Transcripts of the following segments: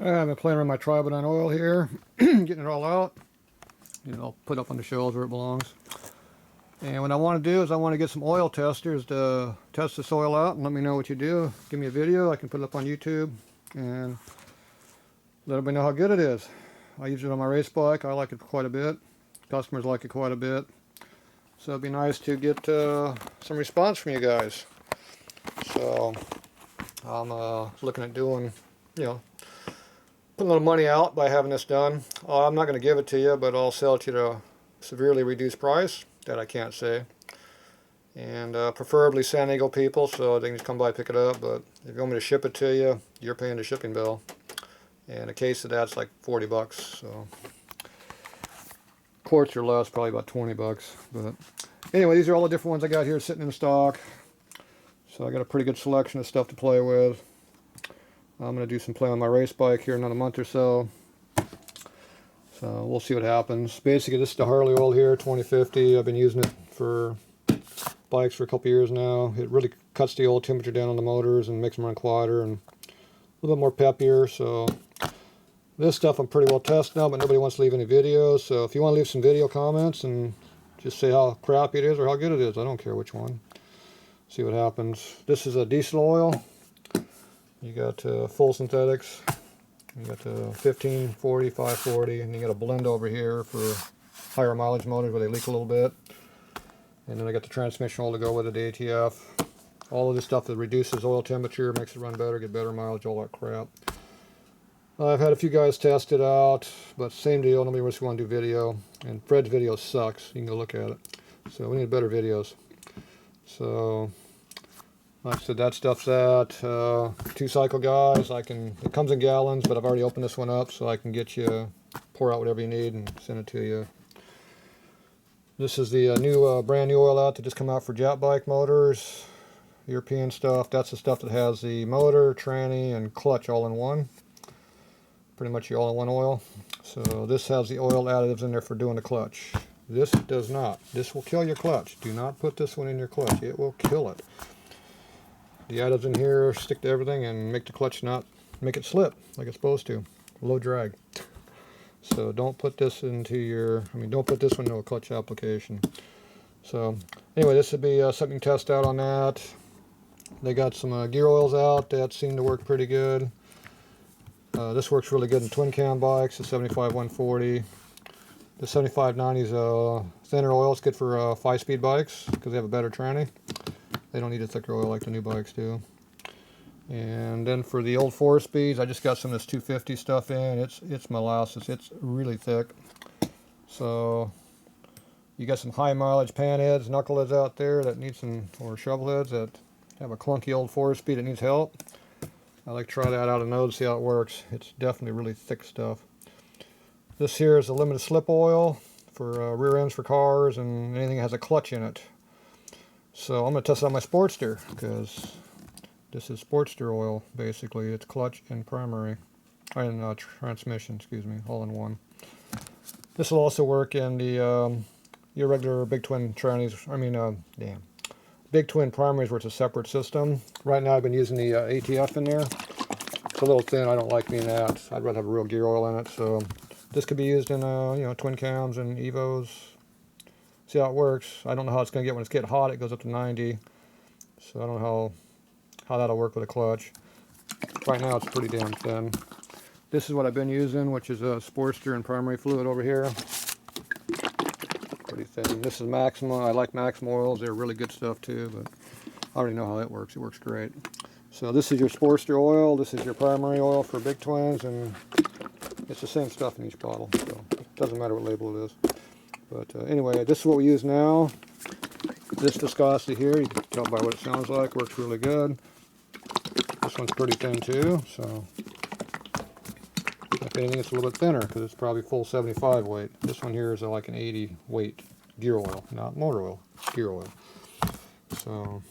I've been playing with my tribodyn oil here, getting it all out. I'll put up on the shelves where it belongs. And what I want to do is I want to get some oil testers to test this oil out and let me know what you do. Give me a video, I can put it up on YouTube and let everybody know how good it is. I use it on my race bike. I like it quite a bit. Customers like it quite a bit. So it'd be nice to get some response from you guys. So I'm looking at doing, put a little money out by having this done. I'm not going to give it to you, but I'll sell it to you at a severely reduced price that I can't say. And preferably San Diego people, so they can just come by and pick it up. But if you want me to ship it to you, you're paying the shipping bill. And a case of that's like 40 bucks. So quarts or less, probably about 20 bucks. But anyway, these are all the different ones I got here sitting in stock. So I got a pretty good selection of stuff to play with. I'm going to do some play on my race bike here in another month or so. So we'll see what happens. Basically, this is the Harley oil here, 2050. I've been using it for bikes for a couple years now. It really cuts the oil temperature down on the motors and makes them run quieter and a little bit more peppier. So this stuff I'm pretty well tested now, but nobody wants to leave any videos. So if you want to leave some video comments and just say how crappy it is or how good it is, I don't care which one. See what happens. This is a diesel oil. You got full synthetics. You got 15, 40, 540, and you got a blend over here for higher mileage motors where they leak a little bit. And then I got the transmission oil to go with it, the ATF. All of this stuff that reduces oil temperature, makes it run better, get better mileage, all that crap. I've had a few guys test it out, but same deal, nobody wants to do video. And Fred's video sucks, you can go look at it. So we need better videos. So like I said, that stuff's at 2-cycle guys. It comes in gallons, but I've already opened this one up so I can get you, pour out whatever you need and send it to you. This is the brand new oil out that just come out for Jap bike motors, European stuff. That's the stuff that has the motor, tranny, and clutch all in one. Pretty much your all-in-one oil. So this has the oil additives in there for doing the clutch. This does not. This will kill your clutch. Do not put this one in your clutch. It will kill it. The additives in here stick to everything and make the clutch not make it slip like it's supposed to. Low drag. So don't put this into your, don't put this one into a clutch application. So anyway, this would be something to test out on that. They got some gear oils out that seem to work pretty good. This works really good in twin cam bikes, the 75-140. The 75-90 is a thinner oil. It's good for 5-speed bikes because they have a better tranny. They don't need a thicker oil like the new bikes do. And then for the old 4-speeds, I just got some of this 250 stuff in. It's molasses. It's really thick. So you got some high mileage pan heads, knuckleheads out there that need some, or shovel heads that have a clunky old 4-speed that needs help. I like to try that out and know to see how it works. It's definitely really thick stuff. This here is a limited slip oil for rear ends for cars and anything that has a clutch in it. So I'm going to test it on my Sportster because this is Sportster oil basically. It's clutch and primary, and transmission, excuse me, all in one. This will also work in the your regular big twin trannies. Big twin primaries where it's a separate system. Right now I've been using the ATF in there. It's a little thin. I don't like being that. I'd rather have a real gear oil in it. So this could be used in twin cams and Evos. See how it works. I don't know how it's going to get when it's getting hot. It goes up to 90. So I don't know how that'll work with a clutch. Right now it's pretty damn thin. This is what I've been using, which is a Sportster and primary fluid over here. Pretty thin. This is Maxima. I like Maxima oils. They're really good stuff too, but I already know how that works. It works great. So this is your Sportster oil. This is your primary oil for big twins, and it's the same stuff in each bottle. So it doesn't matter what label it is. But anyway, this is what we use now. This viscosity here, you can tell by what it sounds like, works really good. This one's pretty thin too, so if anything it's a little bit thinner because it's probably full 75 weight. This one here is like an 80 weight gear oil, not motor oil, gear oil. So,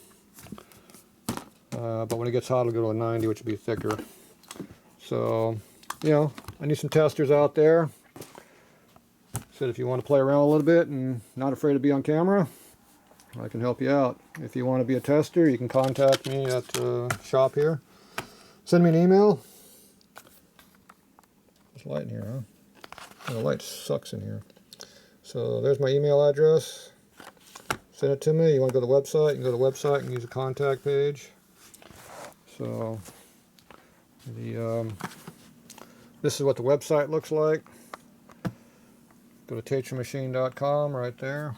but when it gets hot it'll go to a 90, which will be thicker. So, I need some testers out there. Said if you want to play around a little bit and not afraid to be on camera, I can help you out. If you want to be a tester, you can contact me at the shop here. Send me an email. It's light in here, huh? Oh, the light sucks in here. So there's my email address. Send it to me. You want to go to the website? You can go to the website and use the contact page. So this is what the website looks like. Go to tatromachine.com right there.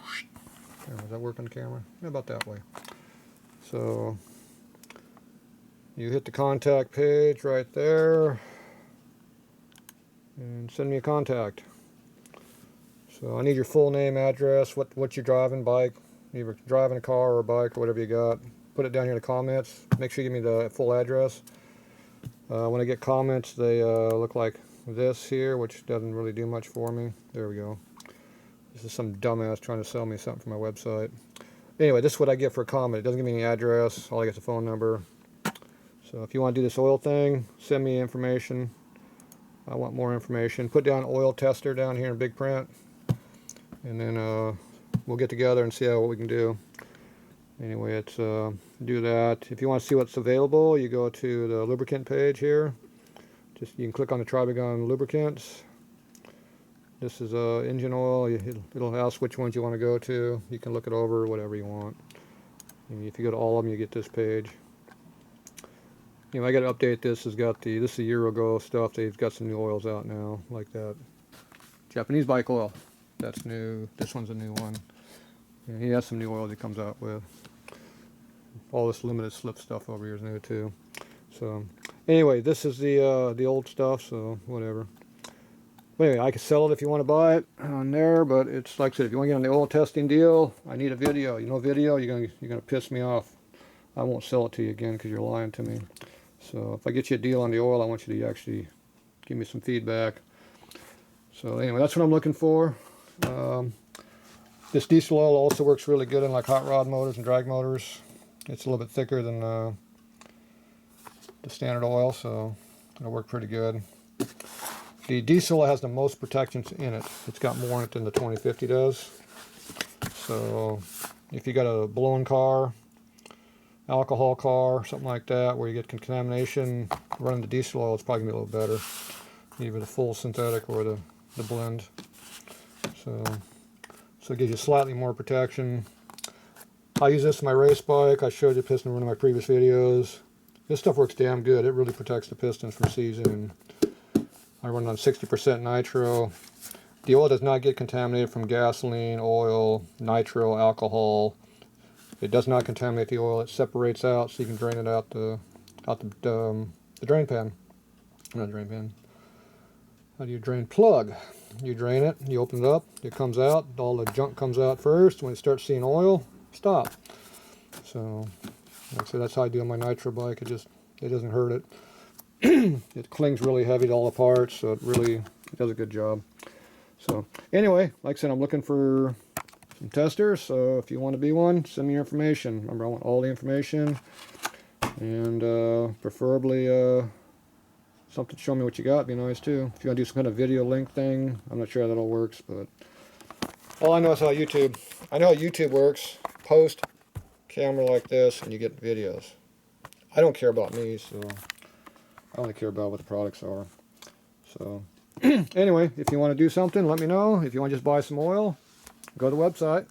Does that work on camera? Yeah, about that way. So you hit the contact page right there and send me a contact. So I need your full name, address, what you're driving, bike, either driving a car or a bike or whatever you got. Put it down here in the comments. Make sure you give me the full address. When I get comments, they look like this here, which doesn't really do much for me. There we go. This is some dumbass trying to sell me something from my website. Anyway, this is what I get for a comment. It doesn't give me any address. All I get is a phone number. So if you want to do this oil thing, send me information. I want more information. Put down oil tester down here in big print. And then we'll get together and see what we can do. Anyway, it's do that. If you want to see what's available, you go to the lubricant page here. You can click on the tribodyn lubricants. This is engine oil. It'll ask which ones you want to go to. You can look it over, whatever you want. And if you go to all of them, you get this page. You know, I got to update this. This is a year ago stuff. They've got some new oils out now, like that. Japanese bike oil. That's new. This one's a new one. Yeah, he has some new oils he comes out with. All this limited slip stuff over here is new too. So anyway, this is the old stuff. So whatever. But anyway, I can sell it if you want to buy it on there. But it's like I said, if you want to get on the oil testing deal, I need a video. You know, video, you're gonna piss me off. I won't sell it to you again because you're lying to me. So if I get you a deal on the oil, I want you to actually give me some feedback. So anyway, that's what I'm looking for. This diesel oil also works really good in like hot rod motors and drag motors. It's a little bit thicker than the standard oil, so it'll work pretty good. The diesel has the most protections in it. It's got more in it than the 2050 does. So if you got a blown car, alcohol car, something like that, where you get contamination, running the diesel oil is probably going to be a little better. Either the full synthetic or the blend. So it gives you slightly more protection. I use this in my race bike. I showed you the piston in one of my previous videos. This stuff works damn good. It really protects the pistons from seizing. I run on 60% nitro. The oil does not get contaminated from gasoline, oil, nitro, alcohol. It does not contaminate the oil. It separates out so you can drain it out the drain pan. Not drain pan. How do you drain? Plug. You drain it, you open it up, it comes out, all the junk comes out first. When you start seeing oil, stop. So, like I said, that's how I do on my nitro bike. It doesn't hurt it. It clings really heavy to all the parts, so it does a good job. So, anyway, like I said, I'm looking for some testers, so if you want to be one, send me your information. Remember, I want all the information, and preferably something to show me what you got. Be nice too. If you want to do some kind of video link thing, I'm not sure how that all works, but all I know is how YouTube. I know how YouTube works. Post camera like this, and you get videos. I don't care about me, so I only care about what the products are. So anyway, if you want to do something, let me know. If you want to just buy some oil, go to the website.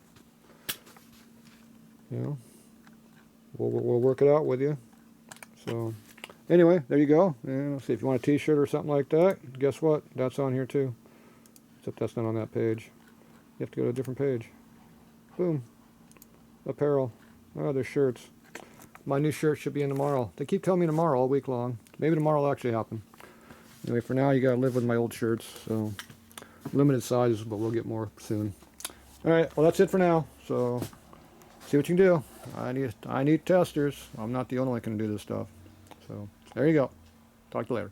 You know, we'll work it out with you. So. Anyway, there you go. And let's see, if you want a t-shirt or something like that, guess what? That's on here too. Except that's not on that page. You have to go to a different page. Boom. Apparel. Oh, there's shirts. My new shirt should be in tomorrow. They keep telling me tomorrow all week long. Maybe tomorrow will actually happen. Anyway, for now, you gotta live with my old shirts. So, limited sizes, but we'll get more soon. Alright, well that's it for now. So, see what you can do. I need testers. I'm not the only one who can do this stuff. So, there you go. Talk to you later.